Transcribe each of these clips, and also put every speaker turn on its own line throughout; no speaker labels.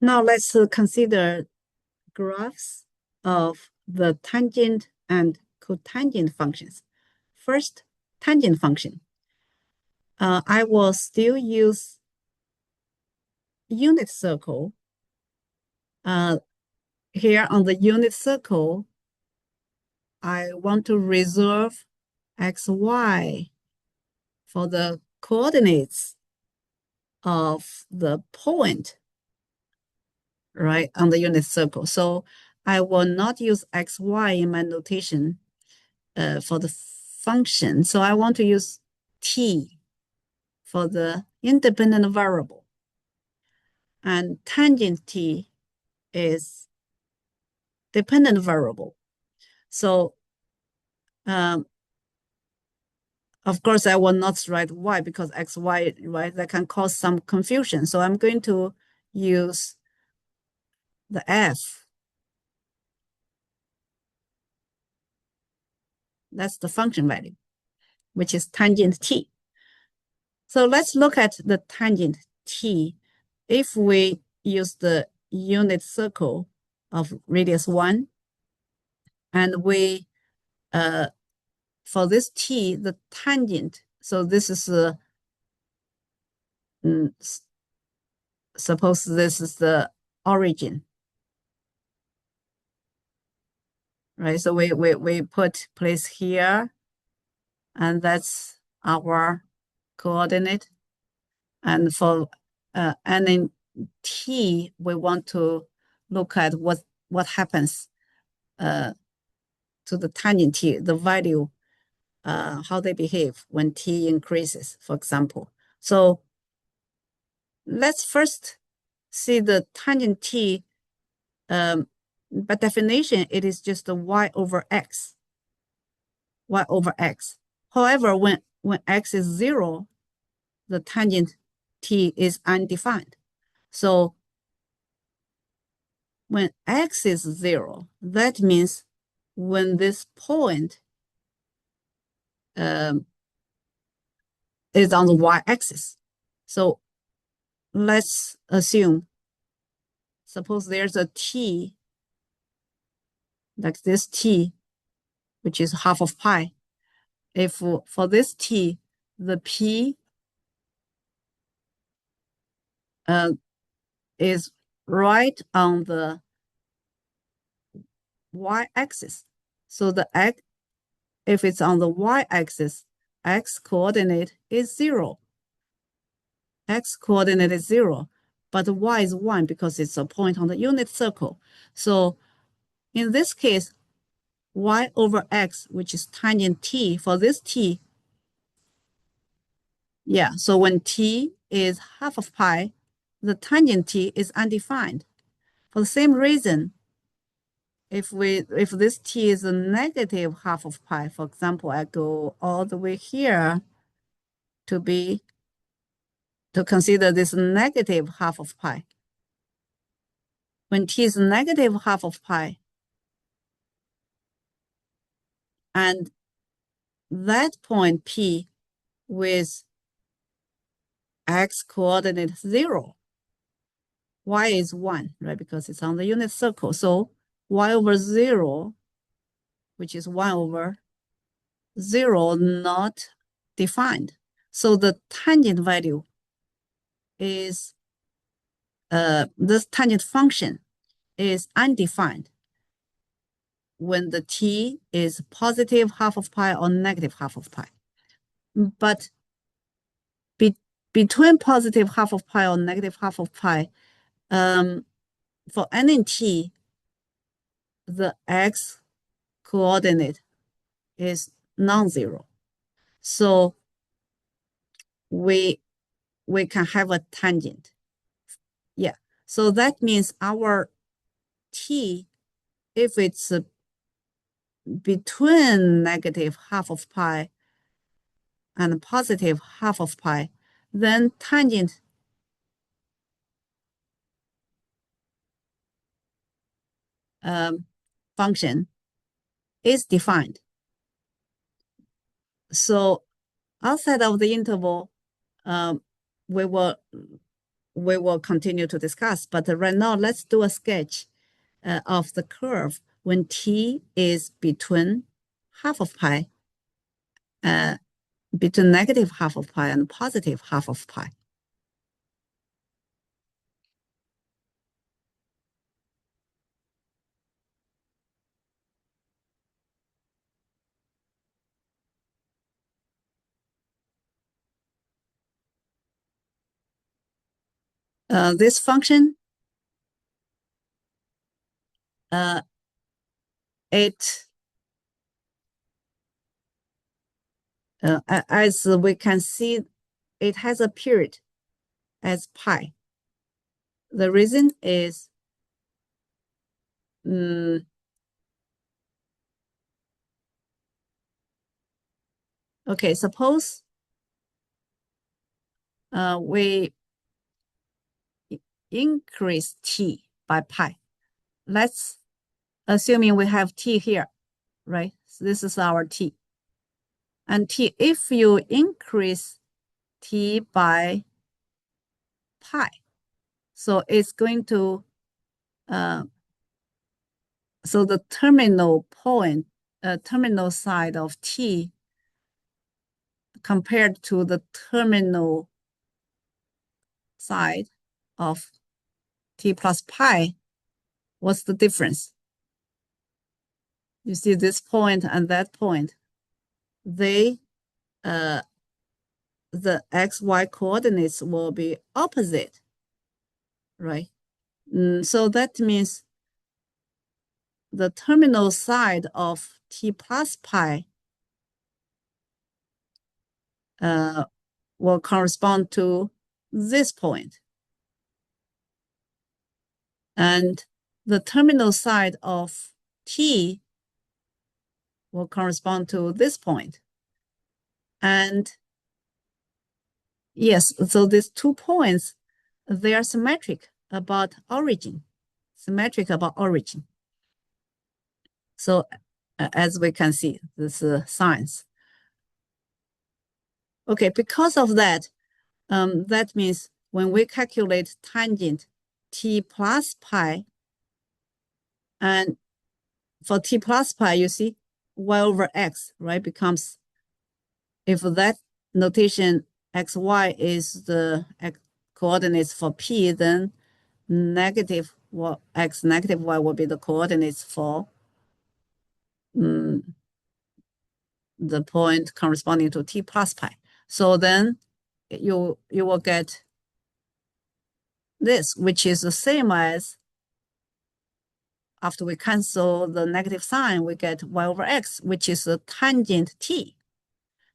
Now let's consider graphs of the tangent and cotangent functions. First, tangent function. I will still use unit circle. Here on the unit circle, I want to reserve x, y for the coordinates of the point, right, on the unit circle. So I will not use x, y in my notation for the function. So I want to use t for the independent variable. And tangent t is dependent variable. So of course, I will not write y because x, y, right, that can cause some confusion. So I'm going to use the f. That's the function value, which is tangent t. So let's look at the tangent t. If we use the unit circle of radius 1, and we, for this t, the tangent, so this is, suppose this is the origin, right? So we put place here, and that's our coordinate. And for any t, we want to look at what happens to the tangent t, the value, how they behave when t increases, for example. So let's first see the tangent t. By definition, it is just the y over x. Y over x. However, when x is 0, the tangent t is undefined. So when x is 0, that means when this point is on the y-axis. So let's assume, suppose there's a t, like this t, which is half of pi. If for this t, the p is right on the y-axis. So the x, if it's on the y-axis, x coordinate is 0. X coordinate is 0, but y is 1 because it's a point on the unit circle. So in this case, y over x, which is tangent t, for this t, yeah, so when t is half of pi, the tangent t is undefined. For the same reason, if this t is a negative half of pi, for example, I go all the way here to consider this negative half of pi. When t is negative half of pi, and that point P with x coordinate 0, y is 1, right? Because it's on the unit circle. So y over 0, which is 1 over 0, not defined. So the tangent value is, this tangent function is undefined when the t is positive half of pi or negative half of pi. But between positive half of pi or negative half of pi, for any t, the x coordinate is non-zero. So we can have a tangent. Yeah. So that means our t, if it's between negative half of pi and positive half of pi, then tangent function is defined. So outside of the interval, we will we will continue to discuss. But right now, let's do a sketch of the curve when t is between half of pi, between negative half of pi and positive half of pi. This function, it as we can see, it has a period as pi. The reason is okay, suppose we increase t by pi. Let's assuming we have t here, right? So this is our t. And t, if you increase t by pi, so it's going to, so the terminal point, terminal side of t compared to the terminal side of t plus pi, what's the difference? You see this point and that point, they, the xy coordinates will be opposite, right? So that means the terminal side of t plus pi will correspond to this point. And the terminal side of t will correspond to this point. And yes, so these 2 points, they are symmetric about origin, So as we can see, this science. Okay, because of that, that means when we calculate tangent t plus pi, and for t plus pi, you see y over x, right, becomes, if that notation xy is the coordinates for p, then negative x negative y will be the coordinates for the point corresponding to t plus pi. So then you will get this, which is the same as, after we cancel the negative sign, we get y over x, which is a tangent t.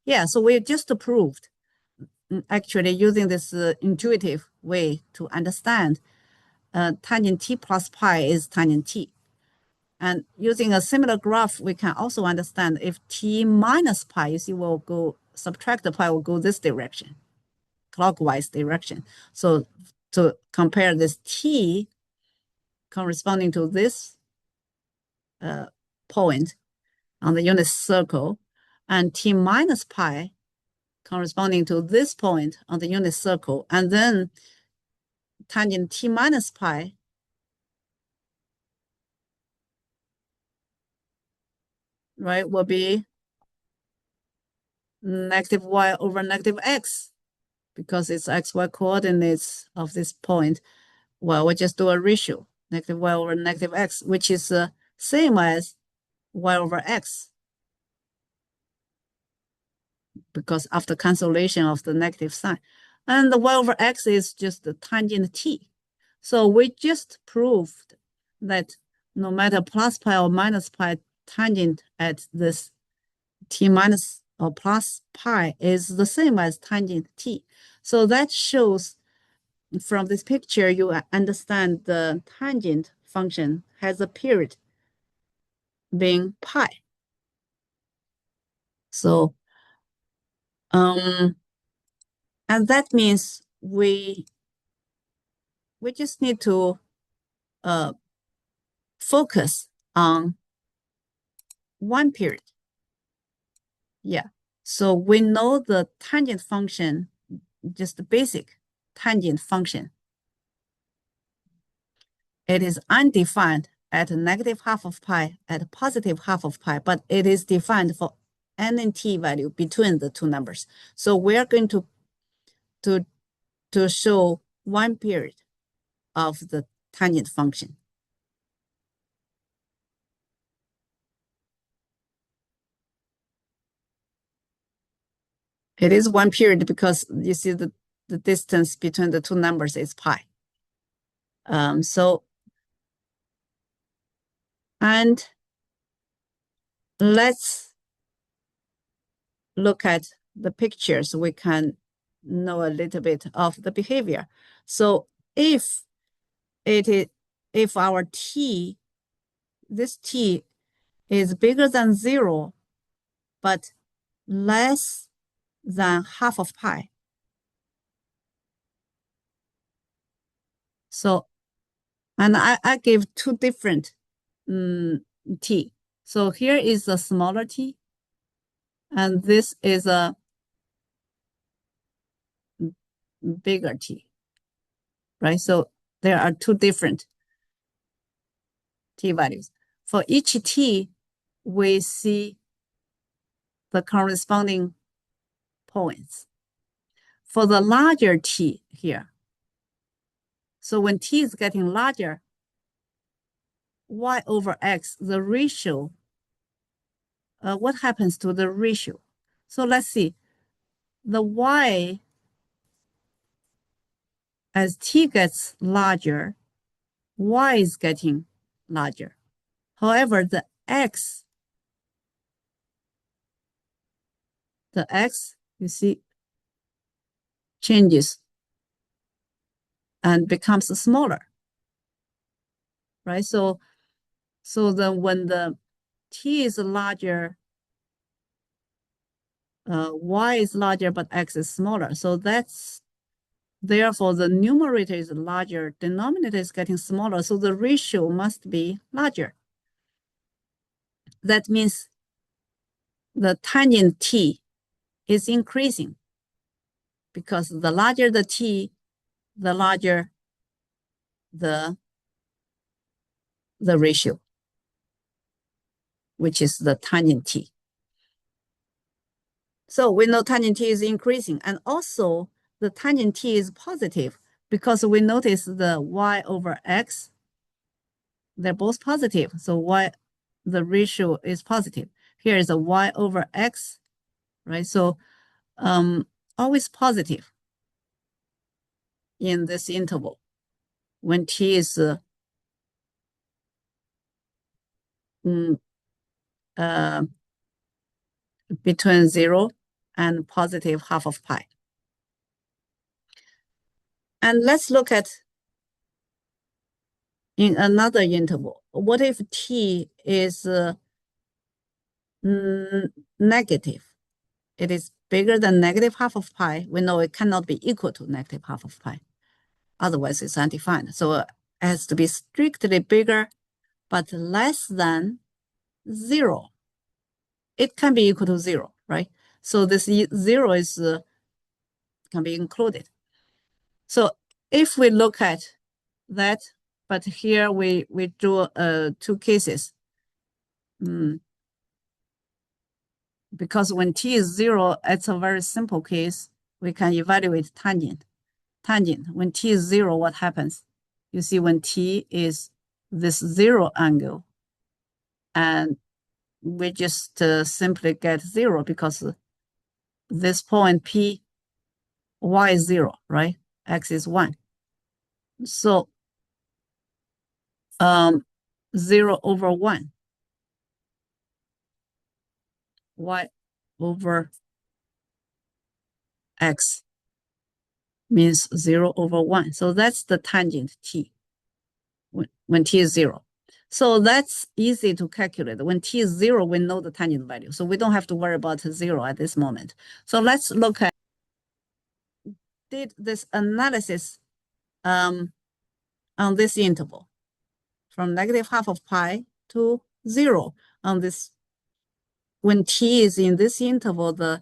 Yeah, so we just proved, actually using this intuitive way to understand, tangent t plus pi is tangent t. And using a similar graph, we can also understand if t minus pi, you see, will go, subtract the pi will go this direction, clockwise direction. So to compare this t corresponding to this point on the unit circle, and t minus pi corresponding to this point on the unit circle, and then tangent t minus pi right will be negative y over negative x, because it's xy coordinates of this point. Well, we just do a ratio, negative y over negative x, which is the same as y over x, because after cancellation of the negative sign. And the y over x is just the tangent t. So we just proved that no matter plus pi or minus pi, tangent at this t minus or plus pi is the same as tangent t. So that shows, from this picture, you understand the tangent function has a period being pi. So, and that means we just need to focus on one period. Yeah. So we know the tangent function, just the basic tangent function. it is undefined at negative half of pi, at positive half of pi, but it is defined for n and t value between the two numbers. So we're going to show one period of the tangent function. It is one period because you see the distance between the two numbers is pi. And let's look at the pictures. We can know a little bit of the behavior. So if our t, this t is bigger than 0, but less than half of pi. So, and I gave two different t. So here is the smaller t, and this is a bigger t, right? So there are two different t values. For each t, we see the corresponding points. For the larger t here, so when t is getting larger, y over x, the ratio, what happens to the ratio? So let's see, the y, as t gets larger, y is getting larger. However, the x, you see, changes and becomes smaller, right? So then when the t is larger, y is larger, but x is smaller. So that's, therefore, the numerator is larger, denominator is getting smaller, so the ratio must be larger. That means the tangent t is increasing because the larger the t, the larger the ratio, which is the tangent t. So we know tangent t is increasing, and also the tangent t is positive because we notice the y over x, they're both positive. So the ratio is positive. Here is a y over x, right? So always positive in this interval when t is between 0 and positive half of pi. And let's look at in another interval. What if t is negative? It is bigger than negative half of pi. We know it cannot be equal to negative half of pi. Otherwise, it's undefined. So it has to be strictly bigger, but less than 0. It can be equal to 0, right? So this 0 is can be included. So if we look at that, but here we drew two cases. Because when t is 0, it's a very simple case. We can evaluate tangent. When t is 0, what happens? You see when t is this 0 angle, and we just simply get 0 because this point P, y is 0, right? X is 1. So 0 over 1, y over x means 0 over 1. So that's the tangent t when t is 0. So that's easy to calculate. When t is 0, we know the tangent value. So we don't have to worry about 0 at this moment. So let's look at, did this analysis on this interval from negative half of pi to 0 on this. When t is in this interval, the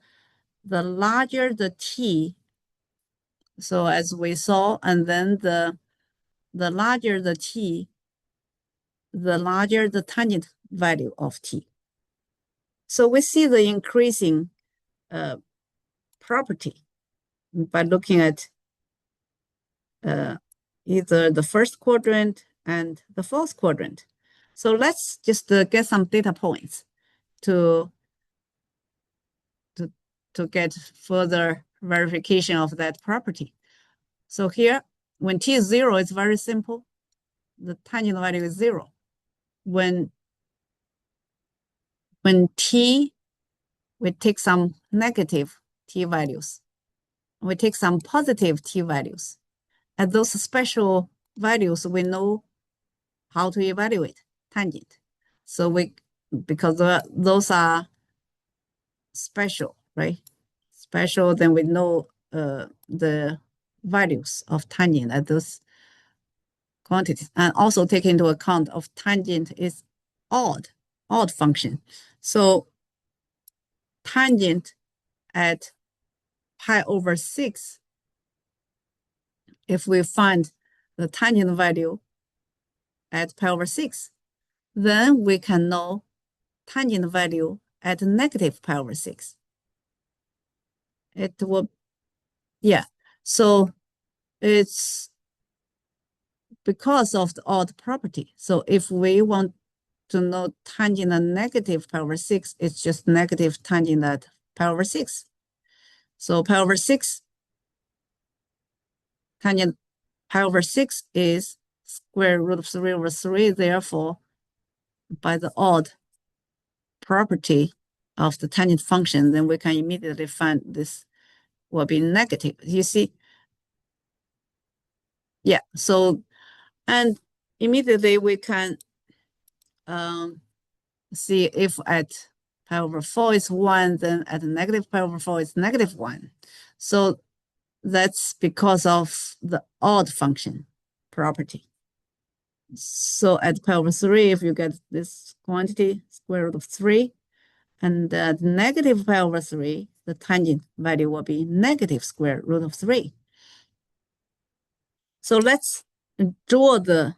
larger the t, so as we saw, and then the larger the t, the larger the tangent value of t. So we see the increasing property by looking at either the first quadrant and the fourth quadrant. So let's just get some data points to get further verification of that property. So here, when t is 0, it's very simple. The tangent value is 0. When t, we take some negative t values. We take some positive t values. At those special values, we know how to evaluate tangent. So because those are special, right? Special, then we know the values of tangent at those quantities, and also take into account of tangent is odd function. So tangent at pi over 6, if we find the tangent value at pi over 6, then we can know tangent value at negative pi over 6. It will, yeah. So it's because of the odd property. So if we want to know tangent at negative pi over 6, it's just negative tangent at pi over 6. So pi over 6, tangent pi over 6 is square root of 3 over 3. Therefore, by the odd property of the tangent function, then we can immediately find this will be negative. You see? Yeah. So, and immediately we can see if at pi over 4 is 1, then at negative pi over 4 is negative 1. So that's because of the odd function property. So at pi over 3, if you get this quantity, square root of 3, and at negative pi over 3, the tangent value will be negative square root of 3. So let's draw the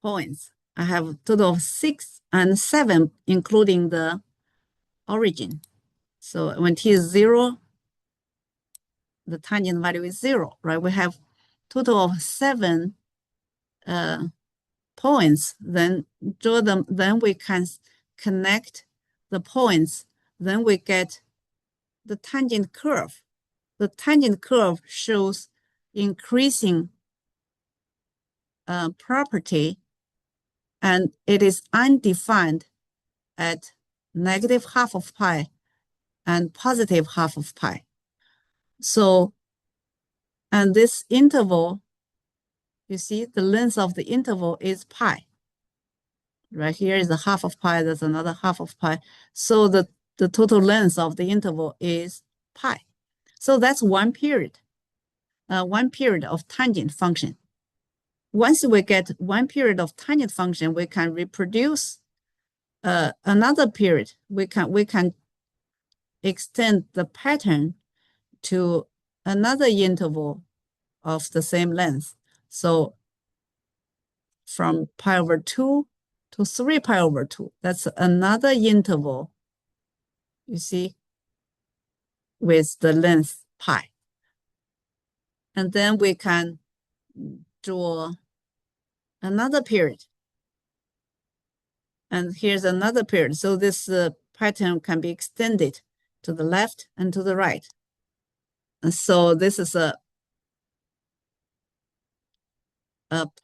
points. I have a total of 6 and 7, including the origin. So when t is 0, the tangent value is 0, right? We have total of 7 points, then draw them, then we can connect the points, then we get the tangent curve. The tangent curve shows increasing property, and it is undefined at negative half of pi and positive half of pi. So, and this interval, you see, the length of the interval is pi. Right here is a half of pi, there's another half of pi. So the total length of the interval is pi. So that's one period of tangent function. Once we get one period of tangent function, we can reproduce another period. We can extend the pattern to another interval of the same length. So from pi over 2 to 3 pi over 2, that's another interval, you see, with the length pi. And then we can draw another period. And here's another period. So this pattern can be extended to the left and to the right. And so this is a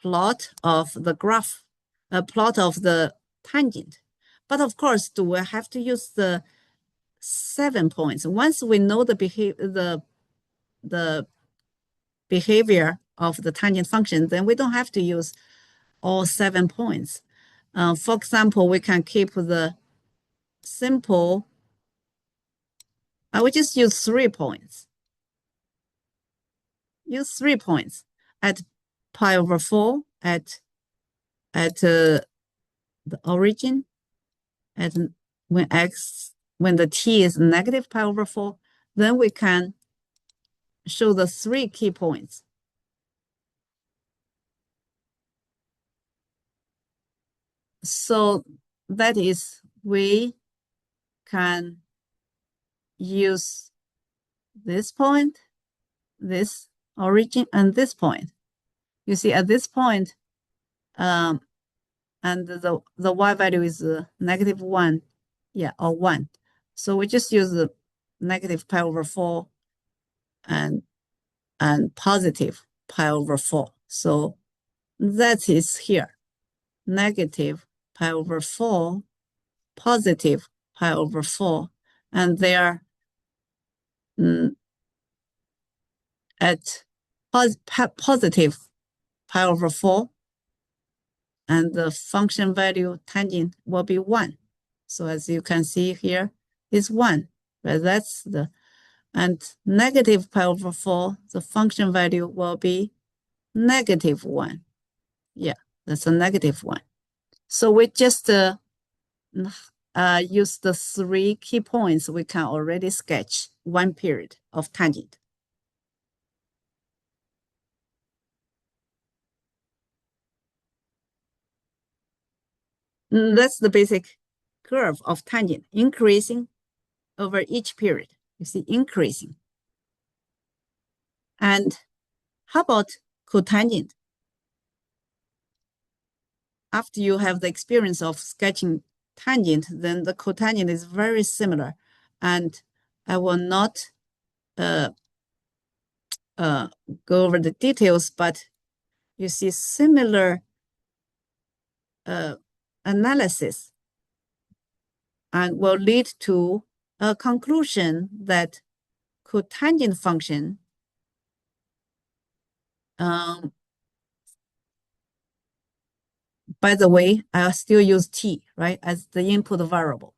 plot of the graph, a plot of the tangent. But of course, do we have to use the 7 points? Once we know the behavior of the tangent function, then we don't have to use all 7 points. For example, we can keep the simple, I will just use 3 points. Use 3 points at pi over 4, at the origin, at when the t is negative pi over 4, then we can show the 3 key points. So that is, we can use this point, this origin, and this point. You see, at this point, and the y value is -1, yeah, or 1. So we just use the -pi/4 and positive pi/4. So that is here, -pi/4, positive pi/4, and they are at positive pi/4, and the function value tangent will be 1. So as you can see here, is 1. But that's the, and negative pi/4, the function value will be -1. Yeah, that's a -1. So we just use the 3 key points. We can already sketch one period of tangent. That's the basic curve of tangent, increasing over each period. You see, increasing. And how about cotangent? After you have the experience of sketching tangent, then the cotangent is very similar. And I will not go over the details, but you see similar analysis and will lead to a conclusion that cotangent function by the way, I'll still use t, right, as the input variable.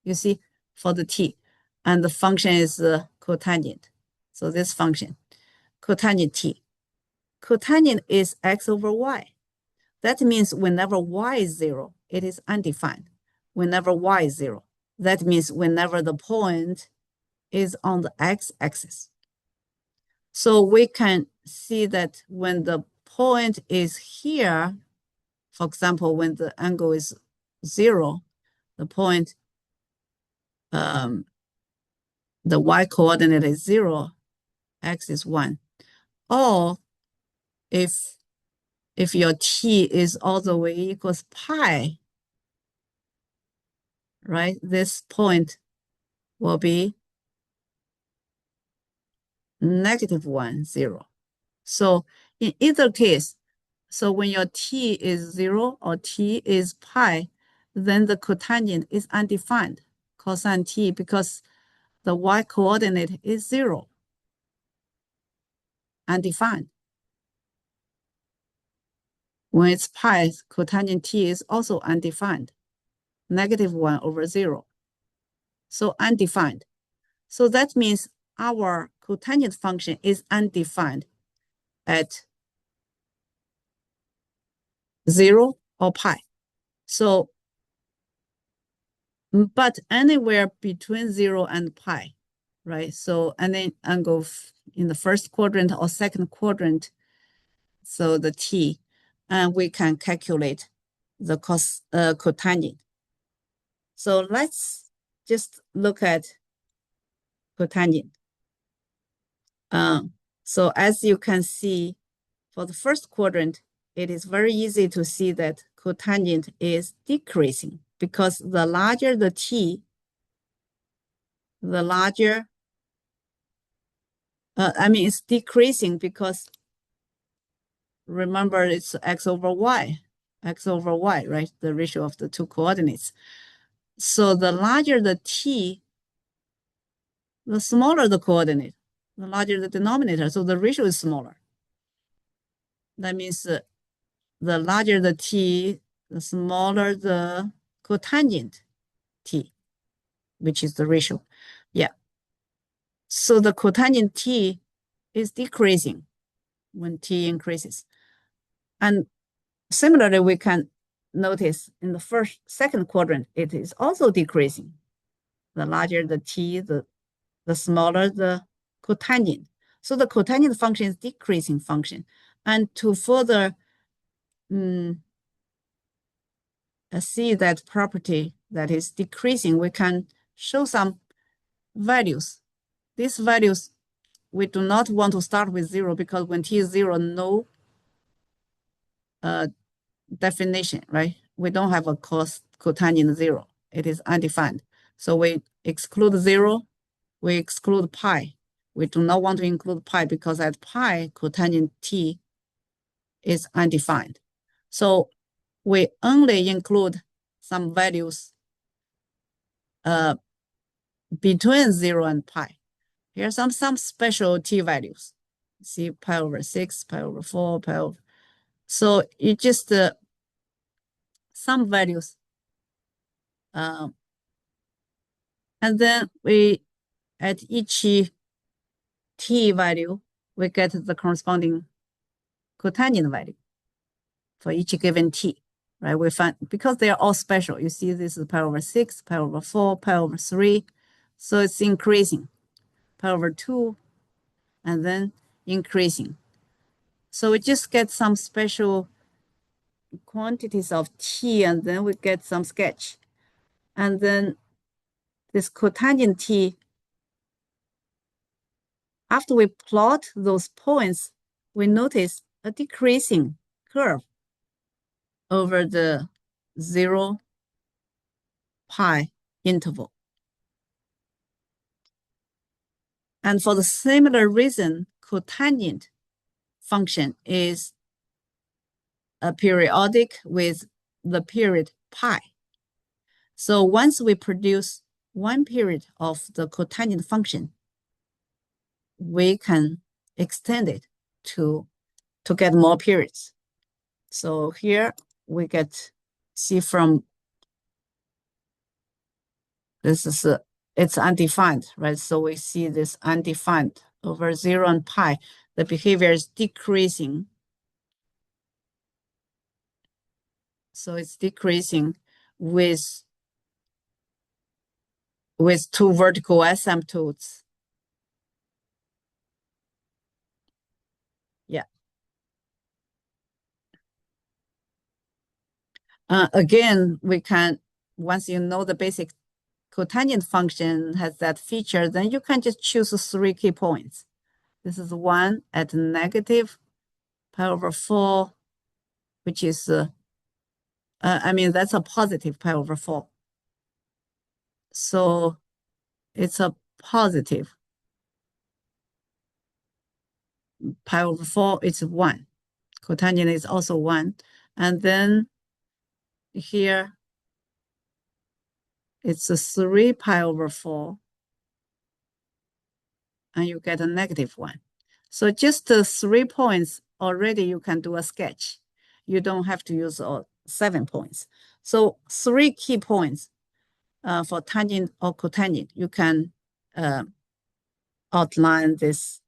You see, for the t, and the function is cotangent. So this function, cotangent t. Cotangent is x over y. That means whenever y is 0, it is undefined. Whenever y is 0, that means whenever the point is on the x-axis. So we can see that when the point is here, for example, when the angle is 0, the point, the y coordinate is 0, x is 1. Or if your t is all the way equals pi, right, this point will be -1, 0. So in either case, so when your t is 0 or t is pi, then the cotangent is undefined, cosine t, because the y coordinate is 0, undefined. When it's pi, cotangent t is also undefined, -1 over 0. So undefined. So that means our cotangent function is undefined at 0 or pi. So, but anywhere between 0 and pi, right? So any angle in the first quadrant or second quadrant, so the t, and we can calculate the cotangent. So let's just look at cotangent. So as you can see, for the first quadrant, it is very easy to see that cotangent is decreasing because the larger the t, the larger, it's decreasing because remember it's x over y, right? The ratio of the two coordinates. So the larger the t, the smaller the coordinate, the larger the denominator. So the ratio is smaller. That means the larger the t, the smaller the cotangent t, which is the ratio. Yeah. So the cotangent t is decreasing when t increases. And similarly, we can notice in the second quadrant, it is also decreasing. The larger the t, the smaller the cotangent. So the cotangent function is decreasing function. And to further see that property that is decreasing, we can show some values. These values, we do not want to start with 0 because when t is 0, no definition, right? We don't have a cotangent 0. It is undefined. So we exclude 0, we exclude pi. We do not want to include pi because at pi, cotangent t is undefined. So we only include some values between 0 and pi. Here are some special t values. See pi over 6, pi over 4, pi over. So you just some values. And then we, at each t value, we get the corresponding cotangent value for each given t, right? We find, because they are all special, you see this is pi over 6, pi over 4, pi over 3. So it's increasing, pi over 2, and then increasing. So we just get some special quantities of t, and then we get some sketch. And then this cotangent t, after we plot those points, we notice a decreasing curve over the 0 pi interval. And for the similar reason, cotangent function is a periodic with the period pi. So once we produce one period of the cotangent function, we can extend it to get more periods. So here we get, see from, this is it's undefined, right? So we see this undefined over 0 and pi, the behavior is decreasing. So it's decreasing with two vertical asymptotes. Yeah. Again, we can, once you know the basic cotangent function has that feature, then you can just choose 3 key points. This is one at negative pi over 4, which is, I mean, that's a positive pi over 4. So it's a positive pi over 4, it's 1. Cotangent is also 1. And then here, it's a 3 pi over 4. And you get a negative 1. So just the 3 points, already you can do a sketch. You don't have to use 7 points. So 3 key points for tangent or cotangent. You can outline this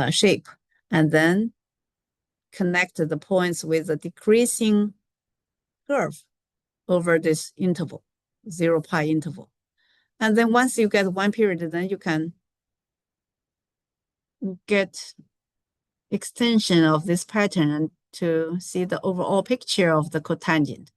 shape and then connect the points with a decreasing curve over this interval, 0 pi interval. And then once you get one period, then you can get extension of this pattern to see the overall picture of the cotangent.